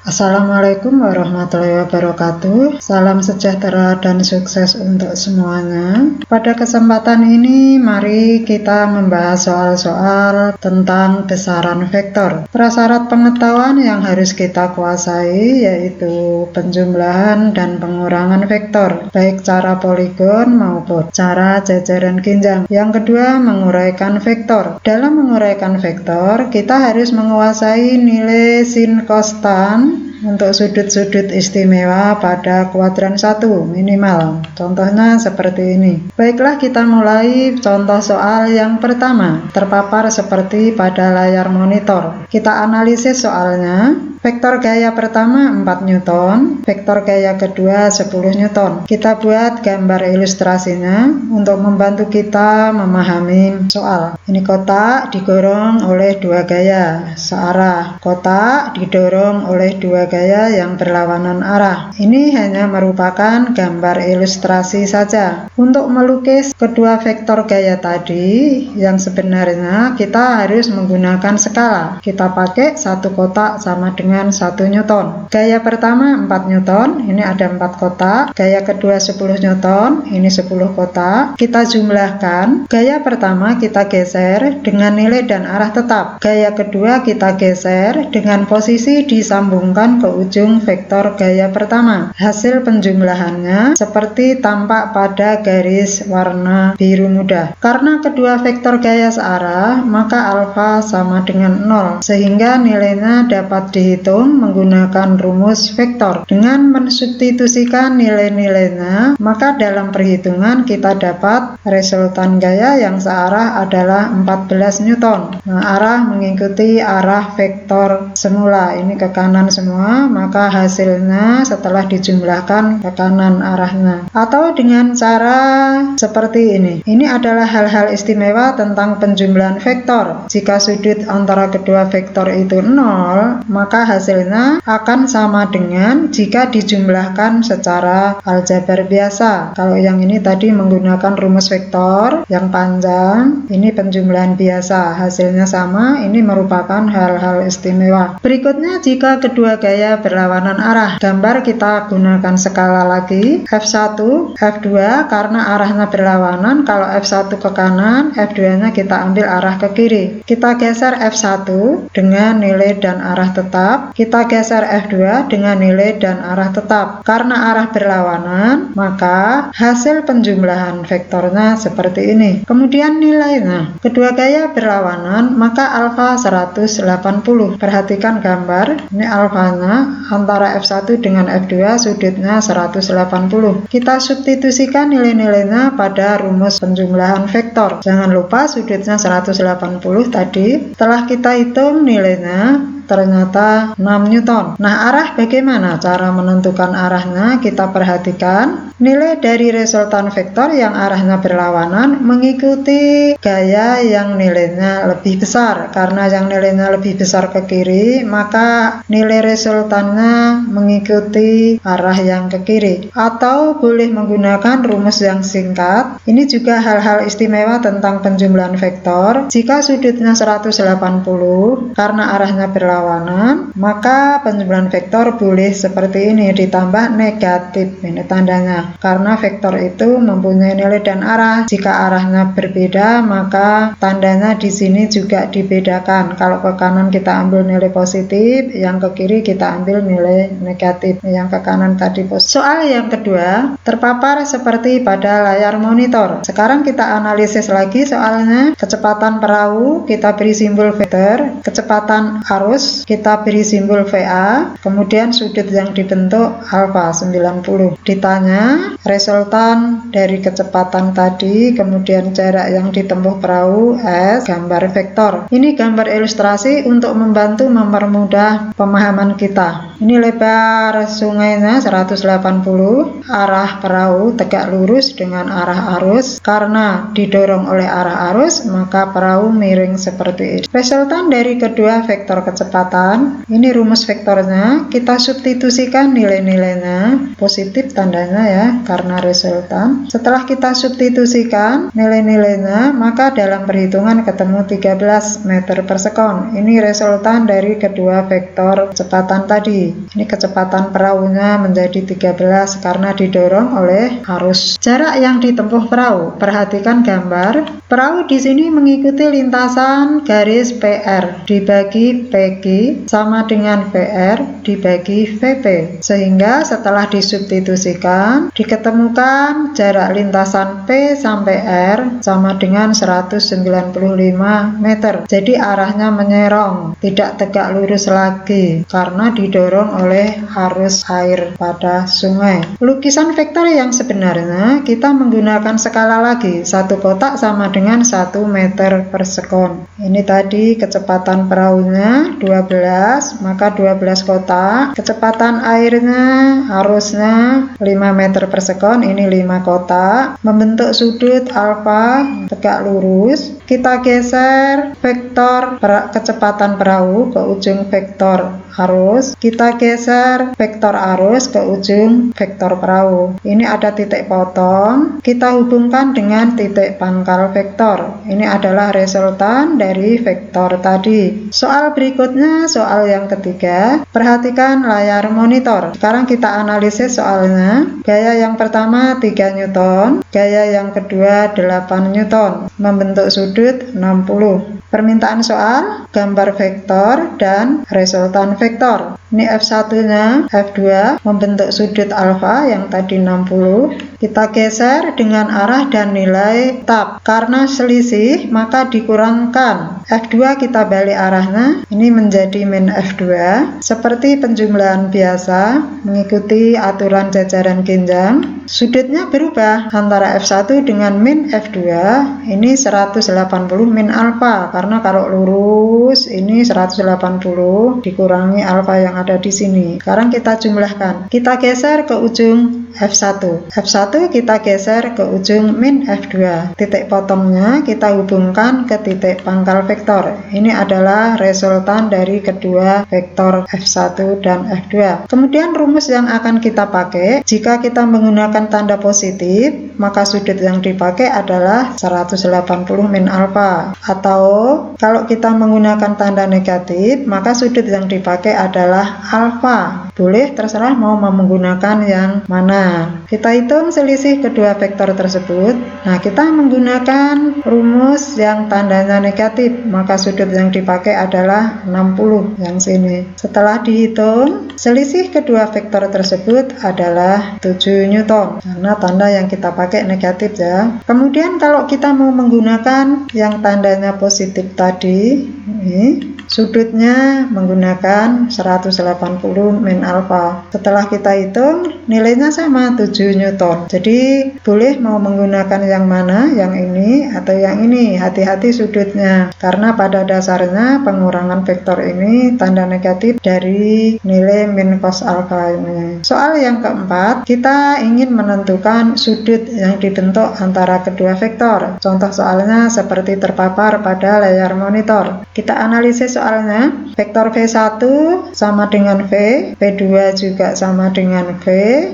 Assalamualaikum warahmatullahi wabarakatuh. Salam sejahtera dan sukses untuk semuanya. Pada kesempatan ini, mari kita membahas soal-soal tentang besaran vektor. Prasyarat pengetahuan yang harus kita kuasai yaitu penjumlahan dan pengurangan vektor, baik cara poligon maupun cara jajaran ginjang. Yang kedua, menguraikan vektor. Dalam menguraikan vektor, kita harus menguasai nilai sin konstan untuk sudut-sudut istimewa pada kuadran 1 minimal. Contohnya seperti ini. Baiklah, kita mulai contoh soal yang pertama. Terpapar seperti pada layar monitor. Kita analisis soalnya. Vektor gaya pertama 4 Newton, vektor gaya kedua 10 Newton. Kita buat gambar ilustrasinya untuk membantu kita memahami soal. Ini kotak didorong oleh dua gaya searah. Kotak didorong oleh dua gaya yang berlawanan arah. Ini hanya merupakan gambar ilustrasi saja. Untuk melukis kedua vektor gaya tadi, yang sebenarnya kita harus menggunakan skala. Kita pakai satu kotak sama dengan 1 Newton. Gaya pertama 4 Newton, ini ada 4 kotak. Gaya kedua 10 Newton, ini 10 kotak. Kita jumlahkan. Gaya pertama kita geser dengan nilai dan arah tetap. Gaya kedua kita geser dengan posisi disambungkan ke ujung vektor gaya pertama. Hasil penjumlahannya seperti tampak pada garis warna biru muda. Karena kedua vektor gaya searah, maka alfa sama dengan 0, sehingga nilainya dapat dihitung menggunakan rumus vektor. Dengan mensubstitusikan nilai-nilainya, maka dalam perhitungan kita dapat resultan gaya yang searah adalah 14 Newton. Nah, arah mengikuti arah vektor semula. Ini ke kanan semua, maka hasilnya setelah dijumlahkan ke kanan arahnya. Atau dengan cara seperti ini. Ini adalah hal-hal istimewa tentang penjumlahan vektor. Jika sudut antara kedua vektor itu 0, maka hasilnya akan sama dengan jika dijumlahkan secara aljabar biasa. Kalau yang ini tadi menggunakan rumus vektor yang panjang, ini penjumlahan biasa, hasilnya sama. Ini merupakan hal-hal istimewa. Berikutnya, jika kedua gaya berlawanan arah, gambar kita gunakan skala lagi, F1, F2 karena arahnya berlawanan. Kalau F1 ke kanan, F2 nya kita ambil arah ke kiri. Kita geser F1 dengan nilai dan arah tetap. Kita geser F2 dengan nilai dan arah tetap. Karena arah berlawanan, maka hasil penjumlahan vektornya seperti ini. Kemudian nilainya. Kedua gaya berlawanan, maka alfa 180. Perhatikan gambar. Ini alfanya antara F1 dengan F2 sudutnya 180. Kita substitusikan nilai-nilainya pada rumus penjumlahan vektor. Jangan lupa sudutnya 180 tadi. Setelah kita hitung nilainya, ternyata 6 Newton. Nah, arah bagaimana cara menentukan arahnya? Kita perhatikan nilai dari resultan vektor yang arahnya berlawanan mengikuti gaya yang nilainya lebih besar. Karena yang nilainya lebih besar ke kiri, maka nilai resultannya mengikuti arah yang ke kiri. Atau boleh menggunakan rumus yang singkat. Ini juga hal-hal istimewa tentang penjumlahan vektor. Jika sudutnya 180 karena arahnya berlawanan, maka penjumlahan vektor boleh seperti ini, ditambah negatif. Ini tandanya. Karena vektor itu mempunyai nilai dan arah. Jika arahnya berbeda, maka tandanya di sini juga dibedakan. Kalau ke kanan kita ambil nilai positif, yang ke kiri kita ambil nilai negatif. Yang ke kanan tadi positif. Soal yang kedua, terpapar seperti pada layar monitor. Sekarang kita analisis lagi soalnya. Kecepatan perahu kita beri simbol vektor, kecepatan arus kita beri simbol VA, kemudian sudut yang dibentuk alfa 90. Ditanya resultan dari kecepatan tadi, kemudian jarak yang ditempuh perahu S, gambar vektor. Ini gambar ilustrasi untuk membantu mempermudah pemahaman kita. Ini lebar sungainya 180, arah perahu tegak lurus dengan arah arus. Karena didorong oleh arah arus, maka perahu miring seperti ini. Resultan dari kedua vektor kecepatan, ini rumus vektornya, kita substitusikan nilai-nilainya, positif tandanya ya, karena resultan. Setelah kita substitusikan nilai-nilainya, maka dalam perhitungan ketemu 13 meter per sekon. Ini resultan dari kedua vektor kecepatan tadi. Ini kecepatan perahunya menjadi 13 karena didorong oleh arus. Jarak yang ditempuh perahu. Perhatikan gambar. Perahu di sini mengikuti lintasan garis PR dibagi PQ sama dengan PR dibagi VP. Sehingga setelah disubstitusikan diketemukan jarak lintasan P sampai R sama dengan 195 meter. Jadi arahnya menyerong, tidak tegak lurus lagi karena didorong oleh arus air pada sungai. Lukisan vektor yang sebenarnya kita menggunakan skala lagi. Satu kotak sama dengan 1 meter per sekon. Ini tadi kecepatan perahunya 12, maka 12 kotak. Kecepatan airnya, arusnya 5 meter per sekon, ini 5 kotak. Membentuk sudut alfa tegak lurus. Kita geser vektor kecepatan perahu ke ujung vektor arus. Kita geser vektor arus ke ujung vektor perahu. Ini ada titik potong. Kita hubungkan dengan titik pangkal vektor. Ini adalah resultan dari vektor tadi. Soal berikutnya, soal yang ketiga. Perhatikan layar monitor. Sekarang kita analisis soalnya. Gaya yang pertama 3 Newton. Gaya yang kedua 8 Newton. Membentuk sudut 60. Permintaan soal, gambar vektor dan resultan vektor. Ini F1-nya, F2 membentuk sudut alfa yang tadi 60. Kita geser dengan arah dan nilai tab. Karena selisih, maka dikurangkan. F2 kita balik arahnya, ini menjadi min F2. Seperti penjumlahan biasa, mengikuti aturan jajaran genjang. Sudutnya berubah antara F1 dengan min F2. Ini 180 min alfa. Karena kalau lurus ini 180 dikurangi alfa yang ada di sini. Sekarang kita jumlahkan. Kita geser ke ujung F1. F1 kita geser ke ujung min F2. Titik potongnya kita hubungkan ke titik pangkal vektor. Ini adalah resultan dari kedua vektor F1 dan F2. Kemudian rumus yang akan kita pakai, jika kita menggunakan tanda positif, maka sudut yang dipakai adalah 180 min alfa. Atau kalau kita menggunakan tanda negatif, maka sudut yang dipakai adalah alfa. Boleh terserah mau menggunakan yang mana. Kita hitung selisih kedua vektor tersebut. Nah, kita menggunakan rumus yang tandanya negatif, maka sudut yang dipakai adalah 60 yang sini. Setelah dihitung, selisih kedua vektor tersebut adalah 7 Newton karena tanda yang kita pakai negatif ya. Kemudian kalau kita mau menggunakan yang tandanya positif tadi, ini sudutnya menggunakan 180 min alfa. Setelah kita hitung, nilainya sama 7 Newton. Jadi boleh mau menggunakan yang mana, yang ini atau yang ini. Hati-hati sudutnya, karena pada dasarnya pengurangan vektor ini tanda negatif dari nilai min cos alfa ini. Soal yang keempat, kita ingin menentukan sudut yang dibentuk antara kedua vektor. Contoh soalnya seperti terpapar pada layar monitor. Kita analisis soalnya. Vektor V1 sama dengan V, V2 juga sama dengan V,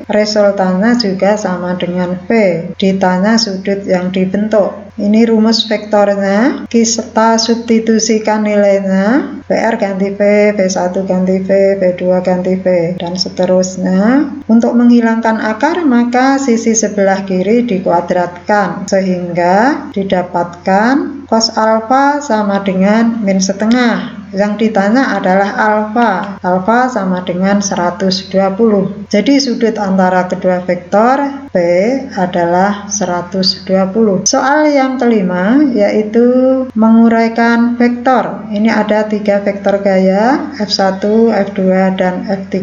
resultannya juga sama dengan V. Ditanya sudut yang dibentuk. Ini rumus vektornya, kita substitusikan nilainya, PR ganti V, V1 ganti V, V2 ganti V, dan seterusnya. Untuk menghilangkan akar, maka sisi sebelah kiri dikuadratkan, sehingga didapatkan cos alfa sama dengan min setengah. Yang ditanya adalah alfa. Alfa sama dengan 120. Jadi sudut antara kedua vektor P adalah 120. Soal yang kelima yaitu menguraikan vektor. Ini ada 3 vektor gaya, F1, F2, dan F3.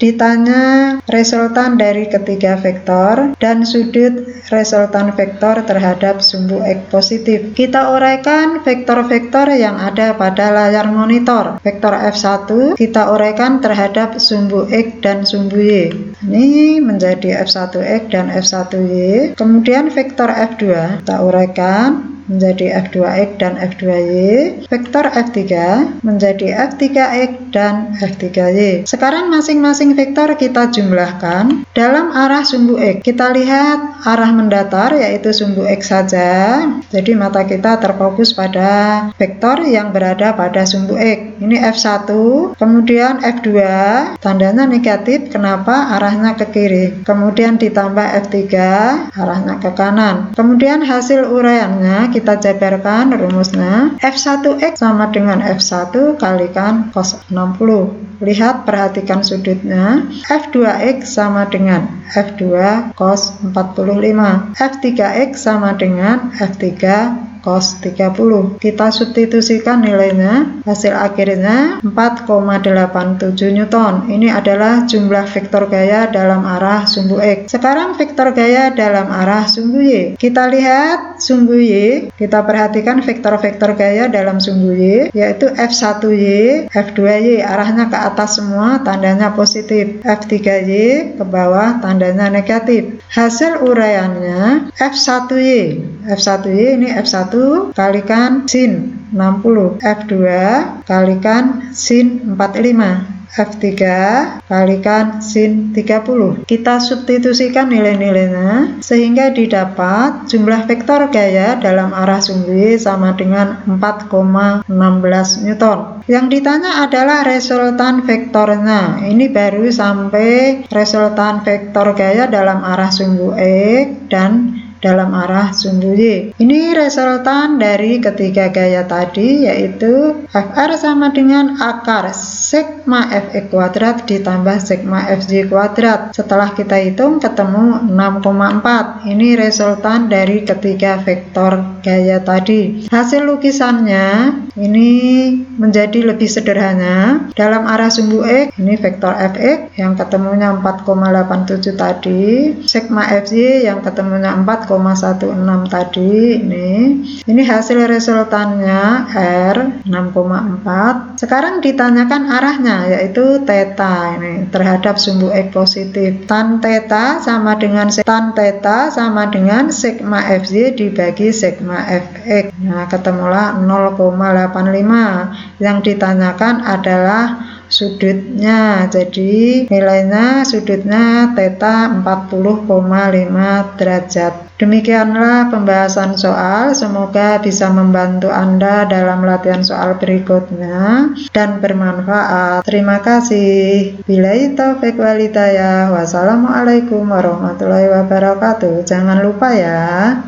Ditanya resultan dari ketiga vektor dan sudut resultan vektor terhadap sumbu X positif. Kita uraikan vektor-vektor yang ada pada layar monitor. Vektor F1 kita uraikan terhadap sumbu X dan sumbu Y. Ini menjadi F1X dan F1Y. Kemudian vektor F2 kita uraikan menjadi F2X dan F2Y, vektor F3 menjadi F3X dan F3Y. Sekarang masing-masing vektor kita jumlahkan dalam arah sumbu X. Kita lihat arah mendatar yaitu sumbu X saja, jadi mata kita terfokus pada vektor yang berada pada sumbu X. Ini F1, kemudian F2, tandanya negatif, kenapa? Arahnya ke kiri. Kemudian ditambah F3, arahnya ke kanan. Kemudian hasil uraiannya kita jabarkan rumusnya. F1X sama dengan F1 kalikan cos 60. Lihat, perhatikan sudutnya. F2X sama dengan F2 cos 45. F3X sama dengan F3 cos 30. Kita substitusikan nilainya, hasil akhirnya 4,87 Newton. Ini adalah jumlah vektor gaya dalam arah sumbu X. Sekarang vektor gaya dalam arah sumbu Y. Kita lihat sumbu Y, kita perhatikan vektor-vektor gaya dalam sumbu Y, yaitu F1Y, F2Y, arahnya ke atas semua, tandanya positif. F3Y ke bawah, tandanya negatif. Hasil uraiannya F1Y. F1Y ini F1 kalikan sin 60, F2 kalikan sin 45, F3 kalikan sin 30. Kita substitusikan nilai-nilainya sehingga didapat jumlah vektor gaya dalam arah sumbu Y sama dengan 4,16 Newton. Yang ditanya adalah resultan vektornya. Ini baru sampai resultan vektor gaya dalam arah sumbu X dan dalam arah sumbu Y. Ini resultan dari ketiga gaya tadi, yaitu Fr sama dengan akar sigma Fx kuadrat ditambah sigma Fy kuadrat. Setelah kita hitung ketemu 6,4. Ini resultan dari ketiga vektor gaya tadi. Hasil lukisannya ini menjadi lebih sederhana. Dalam arah sumbu X, ini vektor Fx yang ketemunya 4,87 tadi, sigma Fy yang ketemunya 4,16 tadi. Ini hasil resultannya R 6,4. Sekarang ditanyakan arahnya, yaitu theta ini terhadap sumbu X positif. Tan theta sama dengan sigma Fy dibagi sigma Fx. Nah, ketemulah 0,85. Yang ditanyakan adalah sudutnya, jadi nilainya sudutnya theta 40,5 derajat. Demikianlah pembahasan soal, semoga bisa membantu Anda dalam latihan soal berikutnya dan bermanfaat. Terima kasih. Billahi taufiq wal hidayah. Wassalamualaikum warahmatullahi wabarakatuh. Jangan lupa ya.